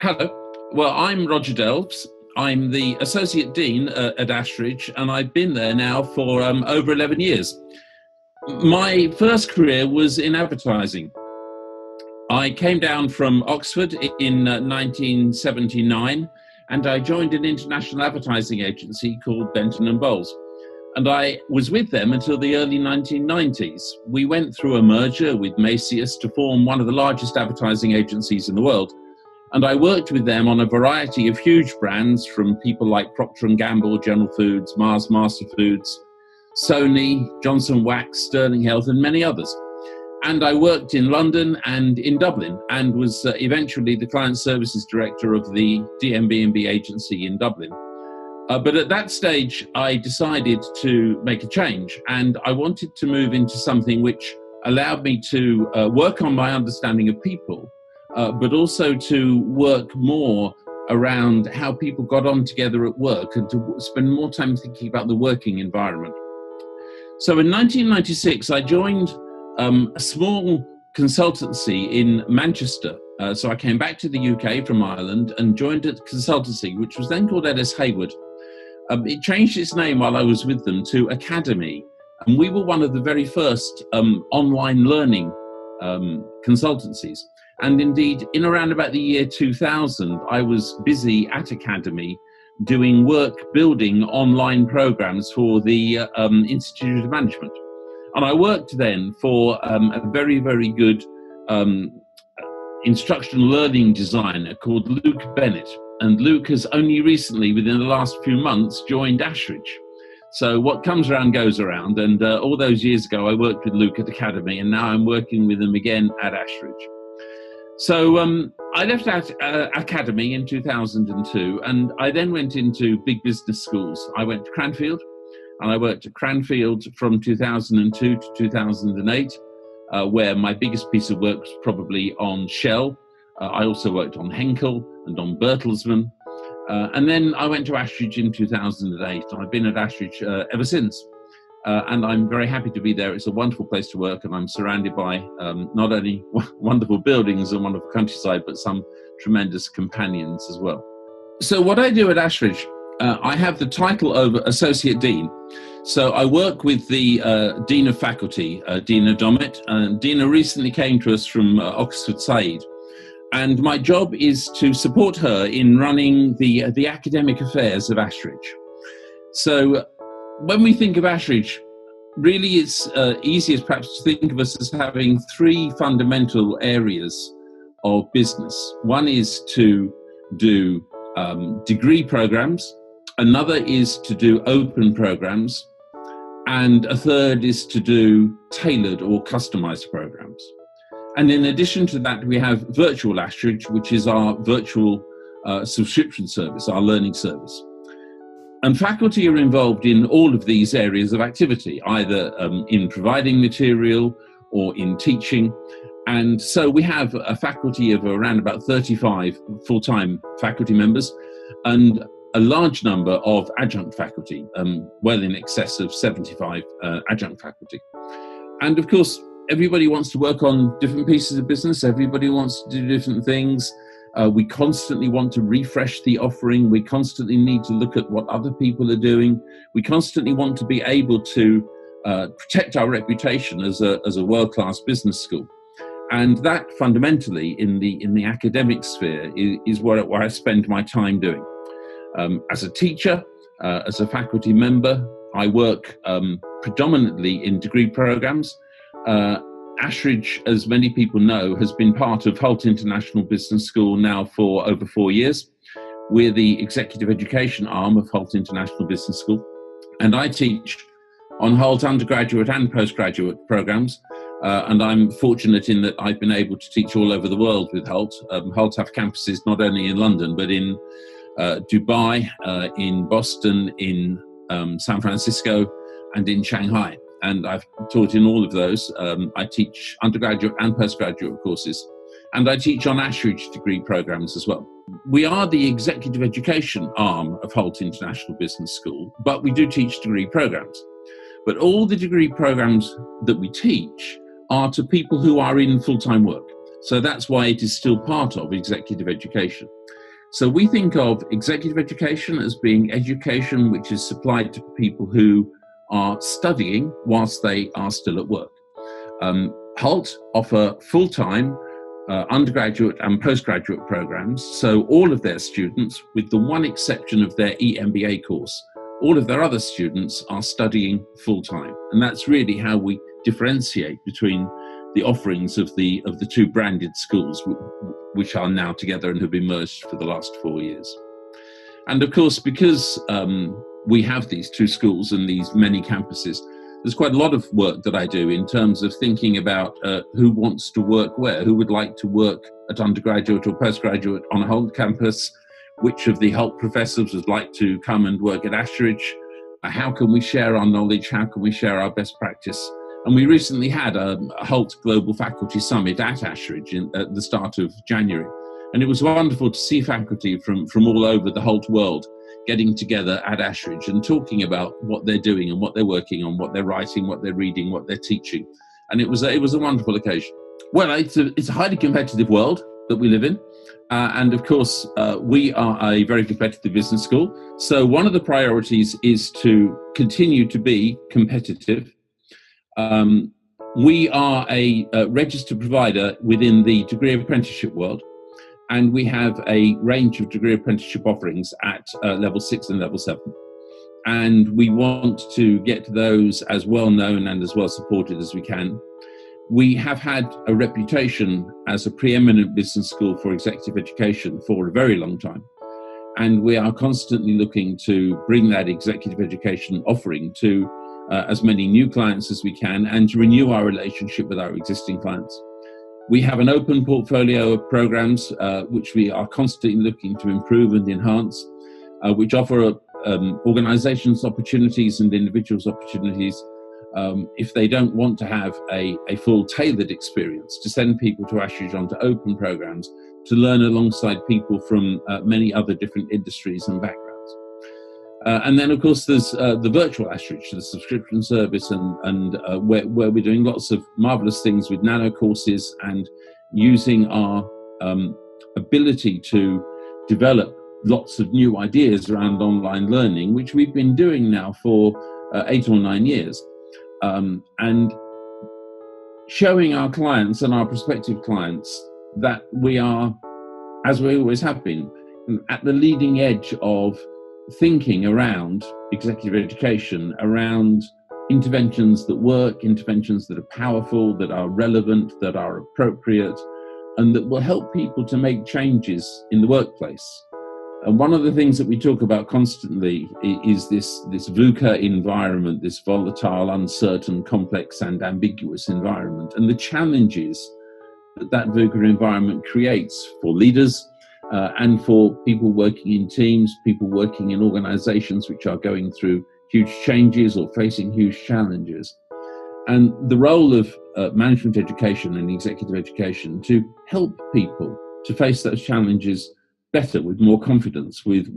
Hello. Well, I'm Roger Delves. I'm the Associate Dean at Ashridge, and I've been there now for over 11 years. My first career was in advertising. I came down from Oxford in 1979, and I joined an international advertising agency called Benton & Bowles. And I was with them until the early 1990s. We went through a merger with Macias to form one of the largest advertising agencies in the world. And I worked with them on a variety of huge brands, from people like Procter & Gamble, General Foods, Mars Master Foods, Sony, Johnson Wax, Sterling Health, and many others. And I worked in London and in Dublin, and was eventually the client services director of the DMB&B agency in Dublin. But at that stage, I decided to make a change, and I wanted to move into something which allowed me to work on my understanding of people, but also to work more around how people got on together at work and to spend more time thinking about the working environment. So in 1996, I joined a small consultancy in Manchester. So I came back to the UK from Ireland and joined a consultancy, which was then called Ellis Hayward. It changed its name while I was with them to Academy. And we were one of the very first online learning consultancies. And indeed, in around about the year 2000, I was busy at Academy doing work building online programs for the Institute of Management. And I worked then for a very, very good instructional learning designer called Luke Bennett. And Luke has only recently, within the last few months, joined Ashridge. So what comes around goes around. And all those years ago, I worked with Luke at Academy, and now I'm working with him again at Ashridge. So I left Academy in 2002, and I then went into big business schools. I went to Cranfield, and I worked at Cranfield from 2002 to 2008, where my biggest piece of work was probably on Shell. I also worked on Henkel and on Bertelsmann. And then I went to Ashridge in 2008, and I've been at Ashridge ever since. And I'm very happy to be there. It's a wonderful place to work, and I'm surrounded by not only wonderful buildings and wonderful countryside, but some tremendous companions as well. So what I do at Ashridge, I have the title of Associate Dean. So I work with the Dean of Faculty, Dina Dommett. Dina recently came to us from Oxford Said. And my job is to support her in running the academic affairs of Ashridge. So when we think of Ashridge, really it's easiest perhaps to think of us as having three fundamental areas of business. One is to do degree programs, another is to do open programs, and a third is to do tailored or customized programs. And in addition to that, we have Virtual Ashridge, which is our virtual subscription service, our learning service. And faculty are involved in all of these areas of activity, either in providing material or in teaching. And so we have a faculty of around about 35 full-time faculty members and a large number of adjunct faculty, well in excess of 75 adjunct faculty. And of course, everybody wants to work on different pieces of business. Everybody wants to do different things. We constantly want to refresh the offering. We constantly need to look at what other people are doing. We constantly want to be able to protect our reputation as a world-class business school. And that fundamentally in the academic sphere is where I spend my time doing. As a teacher, as a faculty member, I work predominantly in degree programs. Ashridge, as many people know, has been part of Hult International Business School now for over 4 years. We're the executive education arm of Hult International Business School, and I teach on Hult undergraduate and postgraduate programs. And I'm fortunate in that I've been able to teach all over the world with Hult. Hult have campuses not only in London, but in Dubai, in Boston, in San Francisco, and in Shanghai. And I've taught in all of those. I teach undergraduate and postgraduate courses. and I teach on Ashridge degree programs as well. We are the executive education arm of Hult International Business School, but we do teach degree programs. But all the degree programs that we teach are to people who are in full-time work. So that's why it is still part of executive education. So we think of executive education as being education which is supplied to people who are studying whilst they are still at work. Hult offer full-time undergraduate and postgraduate programs. So all of their students, with the one exception of their EMBA course, all of their other students are studying full-time. And that's really how we differentiate between the offerings of the two branded schools, which are now together and have been merged for the last 4 years. And of course, because we have these two schools and these many campuses, there's quite a lot of work that I do in terms of thinking about who wants to work where, who would like to work at undergraduate or postgraduate on a Hult campus, which of the Hult professors would like to come and work at Ashridge, how can we share our knowledge, how can we share our best practice. And we recently had a Hult Global Faculty Summit at Ashridge at the start of January. And it was wonderful to see faculty from all over the Hult world getting together at Ashridge and talking about what they're doing and what they're working on, what they're writing, what they're reading, what they're teaching. And it was a wonderful occasion. Well, it's a highly competitive world that we live in. And of course, we are a very competitive business school. So one of the priorities is to continue to be competitive. We are a registered provider within the degree apprenticeship world, and we have a range of degree apprenticeship offerings at level 6 and level 7. And we want to get those as well known and as well supported as we can. We have had a reputation as a preeminent business school for executive education for a very long time. And we are constantly looking to bring that executive education offering to as many new clients as we can and to renew our relationship with our existing clients. We have an open portfolio of programs which we are constantly looking to improve and enhance, which offer organizations opportunities and individuals opportunities if they don't want to have a full tailored experience, to send people to Ashridge onto open programs to learn alongside people from many other different industries and backgrounds. And then, of course, there's the virtual Ashridge, the subscription service, and where we're doing lots of marvelous things with nano courses and using our ability to develop lots of new ideas around online learning, which we've been doing now for 8 or 9 years. And showing our clients and our prospective clients that we are, as we always have been, at the leading edge of thinking around executive education, around interventions that work, interventions that are powerful, that are relevant, that are appropriate, and that will help people to make changes in the workplace. And one of the things that we talk about constantly is this VUCA environment, this volatile, uncertain, complex, and ambiguous environment, and the challenges that VUCA environment creates for leaders and for people working in teams, people working in organizations which are going through huge changes or facing huge challenges. And the role of management education and executive education to help people to face those challenges better, with more confidence, with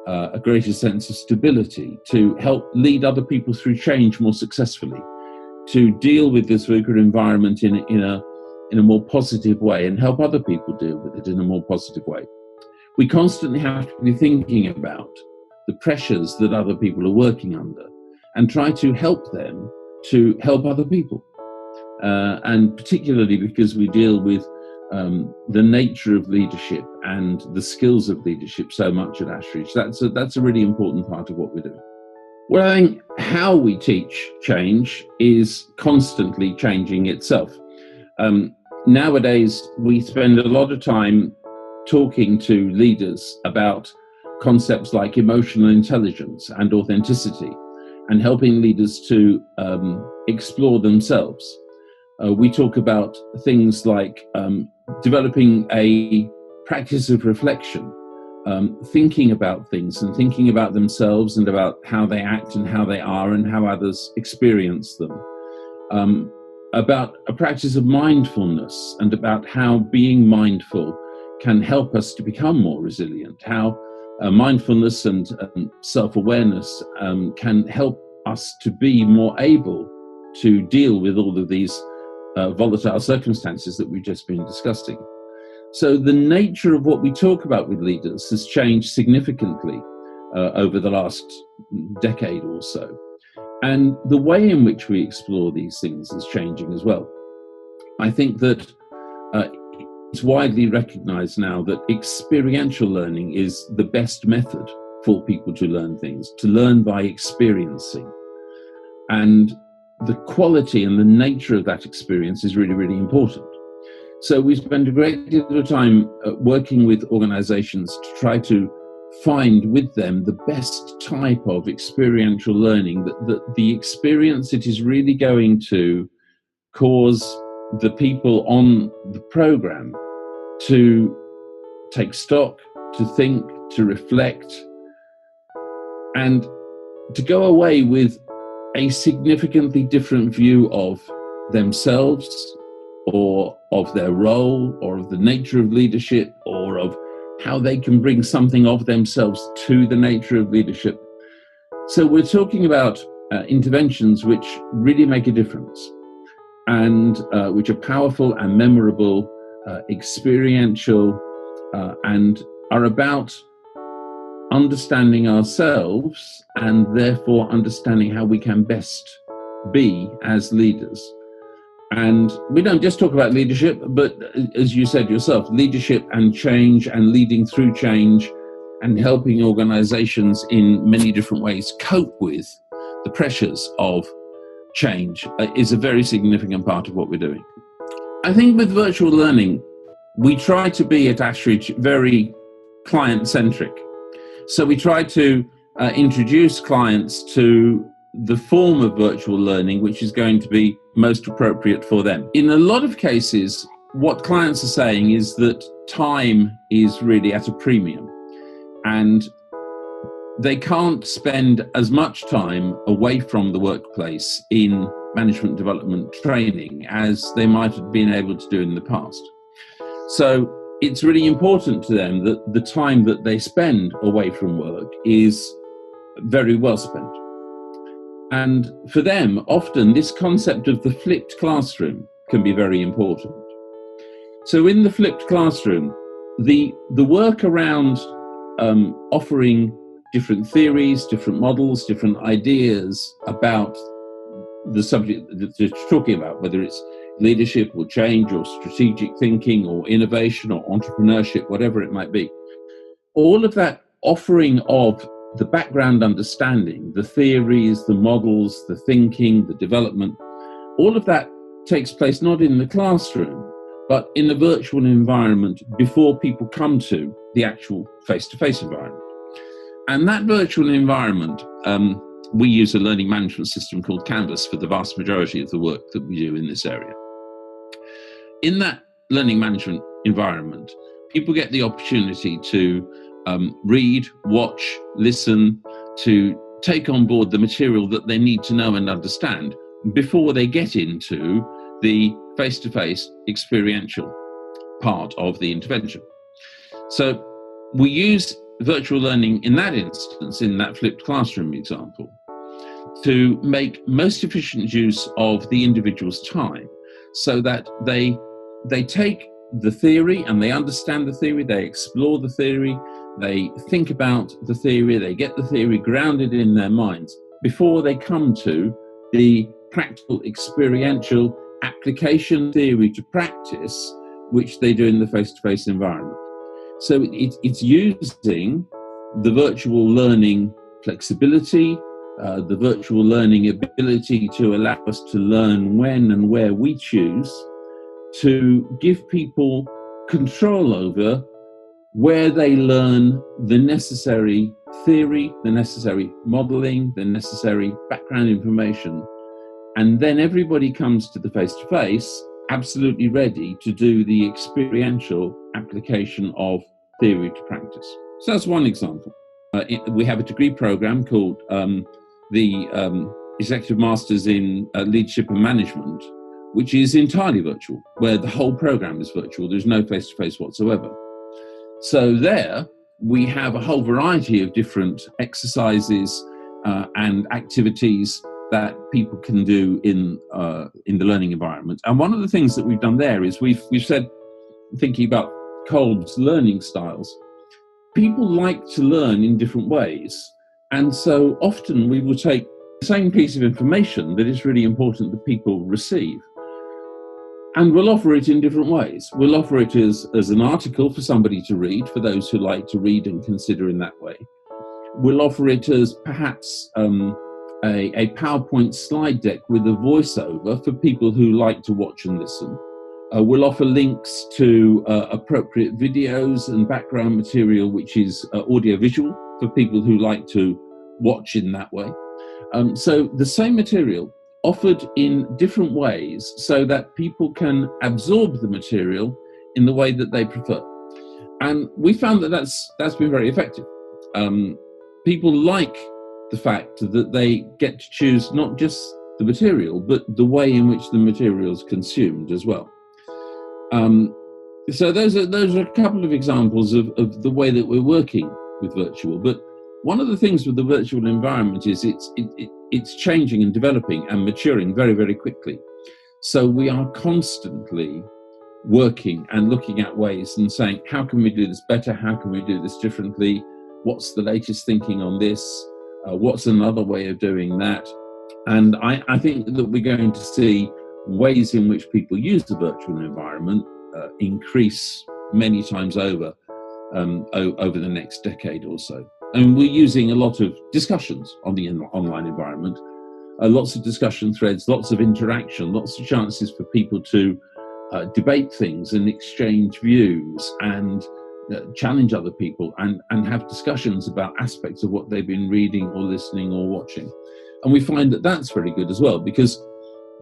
a greater sense of stability, to help lead other people through change more successfully, to deal with this VUCA environment in a more positive way and help other people deal with it in a more positive way. We constantly have to be thinking about the pressures that other people are working under and try to help them to help other people. And particularly because we deal with the nature of leadership and the skills of leadership so much at Ashridge, that's a really important part of what we're doing. Well, I think how we teach change is constantly changing itself. Nowadays, we spend a lot of time talking to leaders about concepts like emotional intelligence and authenticity and helping leaders to explore themselves. We talk about things like developing a practice of reflection, thinking about things and thinking about themselves and about how they act and how they are and how others experience them. about a practice of mindfulness and about how being mindful can help us to become more resilient, how mindfulness and self-awareness can help us to be more able to deal with all of these volatile circumstances that we've just been discussing. So the nature of what we talk about with leaders has changed significantly over the last decade or so. And the way in which we explore these things is changing as well. I think that it's widely recognized now that experiential learning is the best method for people to learn things, to learn by experiencing. And the quality and the nature of that experience is really, really important. So we spend a great deal of time working with organizations to try to find with them the best type of experiential learning, that the experience that is really going to cause the people on the program to take stock, to think, to reflect, and to go away with a significantly different view of themselves, or of their role, or of the nature of leadership, or of how they can bring something of themselves to the nature of leadership. So we're talking about interventions which really make a difference, and which are powerful and memorable, experiential, and are about understanding ourselves and therefore understanding how we can best be as leaders. And we don't just talk about leadership, but as you said yourself, leadership and change and leading through change and helping organizations in many different ways cope with the pressures of change is a very significant part of what we're doing. I think with virtual learning, we try to be at Ashridge very client-centric. So we try to introduce clients to the form of virtual learning which is going to be most appropriate for them. In a lot of cases, what clients are saying is that time is really at a premium, and they can't spend as much time away from the workplace in management development training as they might have been able to do in the past. So it's really important to them that the time that they spend away from work is very well spent. And for them, often this concept of the flipped classroom can be very important. So in the flipped classroom, the work around offering different theories, different models, different ideas about the subject that you're talking about, whether it's leadership or change or strategic thinking or innovation or entrepreneurship, whatever it might be, all of that offering of the background understanding, the theories, the models, the thinking, the development, all of that takes place not in the classroom, but in a virtual environment before people come to the actual face-to-face environment. And that virtual environment, we use a learning management system called Canvas for the vast majority of the work that we do in this area. In that learning management environment, people get the opportunity to read, watch, listen, to take on board the material that they need to know and understand before they get into the face-to-face experiential part of the intervention. So we use virtual learning in that instance, in that flipped classroom example, to make most efficient use of the individual's time so that they take the theory and they understand the theory, they explore the theory, they think about the theory, they get the theory grounded in their minds before they come to the practical, experiential application theory to practice, which they do in the face-to-face environment. So it's using the virtual learning flexibility, the virtual learning ability to allow us to learn when and where we choose, to give people control over where they learn the necessary theory, the necessary modeling, the necessary background information. And then everybody comes to the face-to-face absolutely ready to do the experiential application of theory to practice. So that's one example. We have a degree program called the Executive Masters in Leadership and Management, which is entirely virtual, where the whole program is virtual. There's no face-to-face whatsoever. So there we have a whole variety of different exercises and activities that people can do in the learning environment. And one of the things that we've done there is we've said, thinking about Kolb's learning styles, people like to learn in different ways. And so often we will take the same piece of information that is really important that people receive, and we'll offer it in different ways. We'll offer it as an article for somebody to read, for those who like to read and consider in that way. We'll offer it as perhaps a PowerPoint slide deck with a voiceover for people who like to watch and listen. We'll offer links to appropriate videos and background material, which is audiovisual for people who like to watch in that way. So the same material offered in different ways so that people can absorb the material in the way that they prefer. And we found that that's been very effective. People like the fact that they get to choose not just the material, but the way in which the material is consumed as well. So those are a couple of examples of the way that we're working with virtual. But one of the things with the virtual environment is it's changing and developing and maturing very, very quickly. So we are constantly working and looking at ways and saying, how can we do this better? How can we do this differently? What's the latest thinking on this? What's another way of doing that? And I think that we're going to see ways in which people use the virtual environment increase many times over the next decade or so. And we're using a lot of discussions on the online environment, lots of discussion threads, lots of interaction, lots of chances for people to debate things and exchange views and challenge other people and have discussions about aspects of what they've been reading or listening or watching. And we find that that's very good as well, because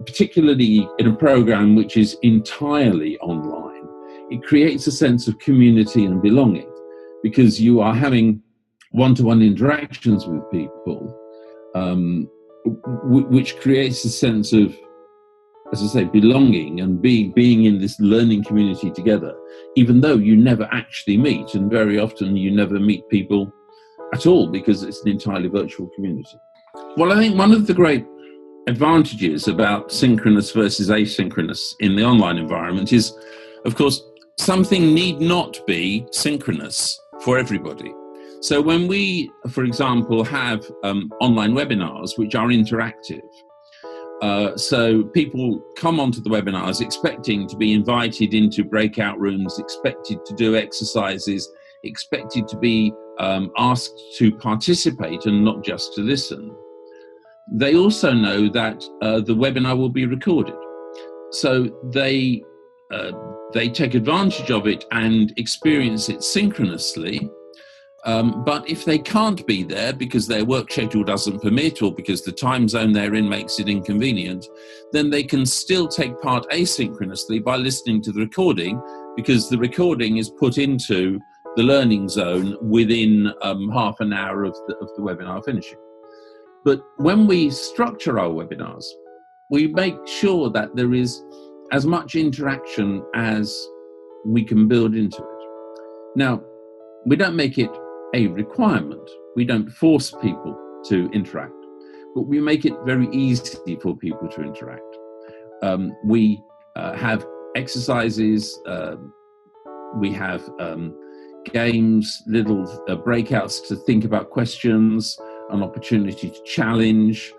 particularly in a program which is entirely online, it creates a sense of community and belonging, because you are having one-to-one interactions with people, which creates a sense of, as I say, belonging and being in this learning community together, even though you never actually meet, and very often you never meet people at all because it's an entirely virtual community. Well, I think one of the great advantages about synchronous versus asynchronous in the online environment is, of course, something need not be synchronous for everybody. So when we, for example, have online webinars which are interactive, so people come onto the webinars expecting to be invited into breakout rooms, expected to do exercises, expected to be asked to participate and not just to listen. They also know that the webinar will be recorded. So they take advantage of it and experience it synchronously. But if they can't be there because their work schedule doesn't permit, or because the time zone they're in makes it inconvenient, then they can still take part asynchronously by listening to the recording, because the recording is put into the learning zone within half an hour of the webinar finishing. But when we structure our webinars, we make sure that there is as much interaction as we can build into it. Now, we don't make it a requirement. We don't force people to interact, but we make it very easy for people to interact. We have exercises, we have games, little breakouts to think about questions, an opportunity to challenge,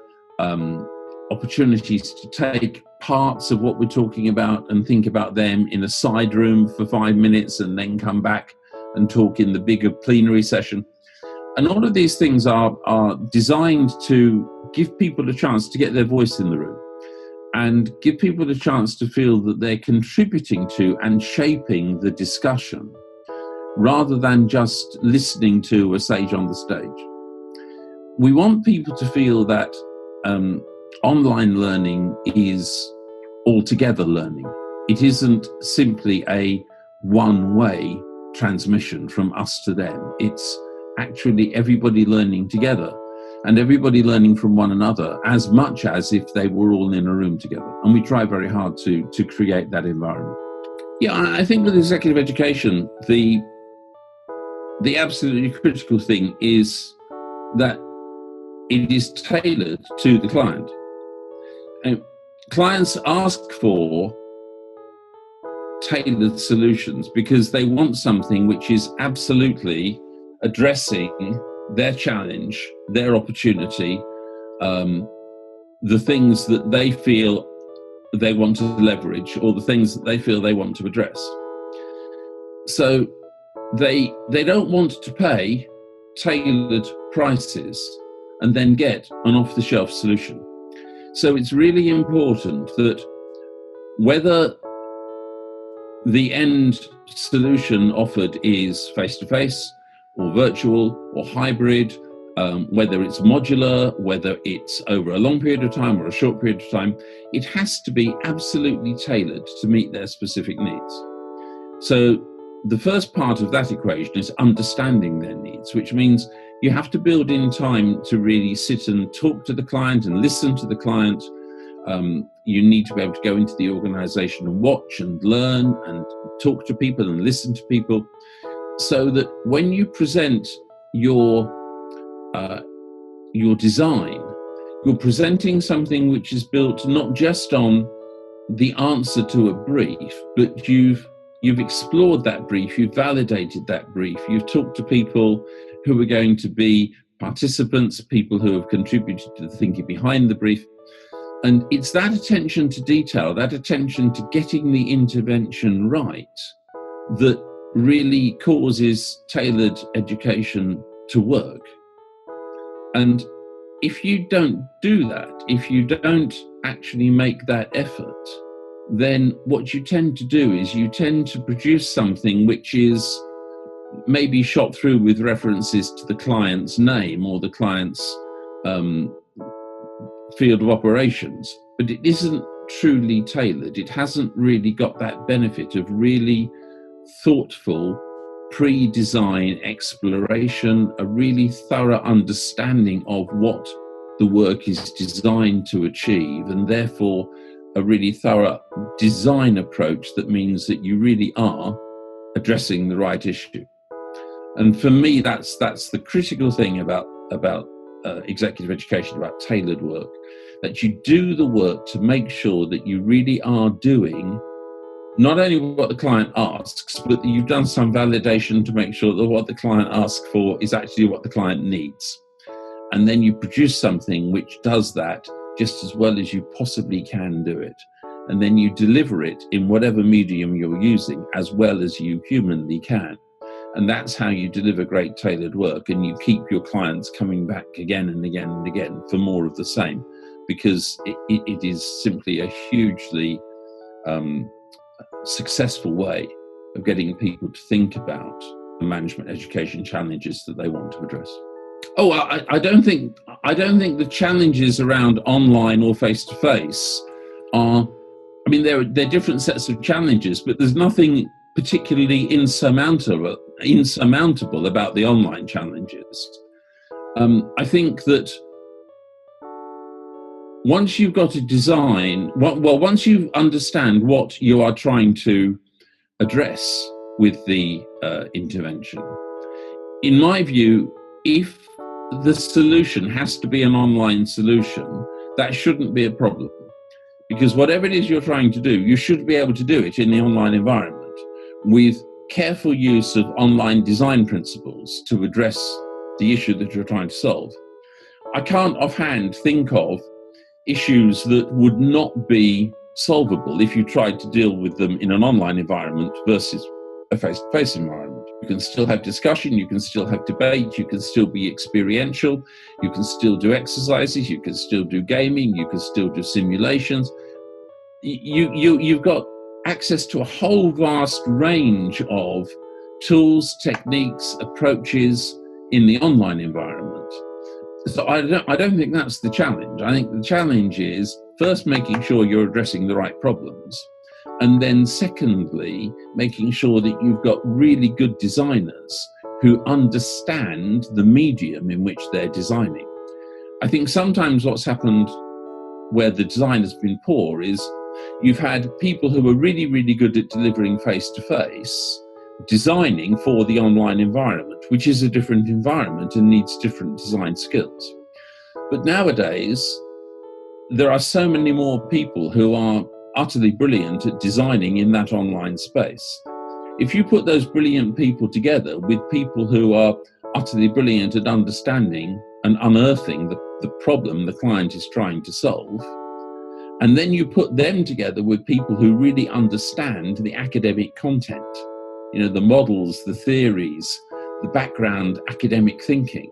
opportunities to take parts of what we're talking about and think about them in a side room for 5 minutes and then come back and talk in the bigger plenary session. And all of these things are designed to give people a chance to get their voice in the room and give people a chance to feel that they're contributing to and shaping the discussion rather than just listening to a sage on the stage. We want people to feel that online learning is altogether learning. It isn't simply a one-way transmission from us to them. It's actually everybody learning together. and everybody learning from one another as much as if they were all in a room together. And we try very hard to create that environment. Yeah, I think with executive education, the absolutely critical thing is that it is tailored to the client. And clients ask for tailored solutions because they want something which is absolutely addressing their challenge, their opportunity, the things that they feel they want to leverage, or the things that they feel they want to address. So they don't want to pay tailored prices and then get an off-the-shelf solution. So it's really important that whether the end solution offered is face-to-face or virtual or hybrid, whether it's modular, whether it's over a long period of time or a short period of time, it has to be absolutely tailored to meet their specific needs. So the first part of that equation is understanding their needs, which means you have to build in time to really sit and talk to the client and listen to the client. You need to be able to go into the organization and watch and learn and talk to people and listen to people, so that when you present your design, you're presenting something which is built not just on the answer to a brief, but you've explored that brief, you've validated that brief, you've talked to people who are going to be participants, people who have contributed to the thinking behind the brief. And it's that attention to detail, that attention to getting the intervention right, that really causes tailored education to work. And if you don't do that, if you don't actually make that effort, then what you tend to do is you tend to produce something which is maybe shot through with references to the client's name or the client's field of operations, but it isn't truly tailored. It hasn't really got that benefit of really thoughtful pre-design exploration, a really thorough understanding of what the work is designed to achieve, and therefore a really thorough design approach that means that you really are addressing the right issue. And for me, that's the critical thing about executive education, about tailored work, that you do the work to make sure that you really are doing not only what the client asks, but that you've done some validation to make sure that what the client asks for is actually what the client needs. And then you produce something which does that just as well as you possibly can do it. And then you deliver it in whatever medium you're using as well as you humanly can. And that's how you deliver great tailored work, and you keep your clients coming back again and again and again for more of the same, because it is simply a hugely successful way of getting people to think about the management education challenges that they want to address. Oh, I don't think the challenges around online or face-to-face are, I mean, they're different sets of challenges, but there's nothing particularly insurmountable about the online challenges. I think that once you've got a design, once you understand what you are trying to address with the intervention, in my view, if the solution has to be an online solution, that shouldn't be a problem. Because whatever it is you're trying to do, you should be able to do it in the online environment with careful use of online design principles to address the issue that you're trying to solve. I can't offhand think of issues that would not be solvable if you tried to deal with them in an online environment versus a face-to-face environment. You can still have discussion, you can still have debate, you can still be experiential, you can still do exercises, you can still do gaming, you can still do simulations. You've got access to a whole vast range of tools, techniques, approaches in the online environment. So I don't think that's the challenge. I think the challenge is first making sure you're addressing the right problems, and then secondly, making sure that you've got really good designers who understand the medium in which they're designing. I think sometimes what's happened where the design has been poor is you've had people who are really, really good at delivering face-to-face, designing for the online environment, which is a different environment and needs different design skills. But nowadays, there are so many more people who are utterly brilliant at designing in that online space. If you put those brilliant people together with people who are utterly brilliant at understanding and unearthing the problem the client is trying to solve, and then you put them together with people who really understand the academic content, the models, the theories, the background academic thinking,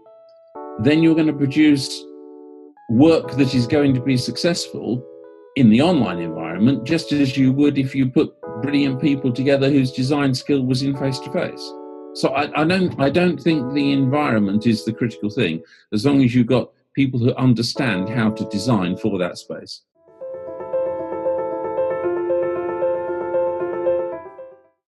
then you're going to produce work that is going to be successful in the online environment, just as you would if you put brilliant people together whose design skill was in face-to-face. So I don't think the environment is the critical thing, as long as you've got people who understand how to design for that space.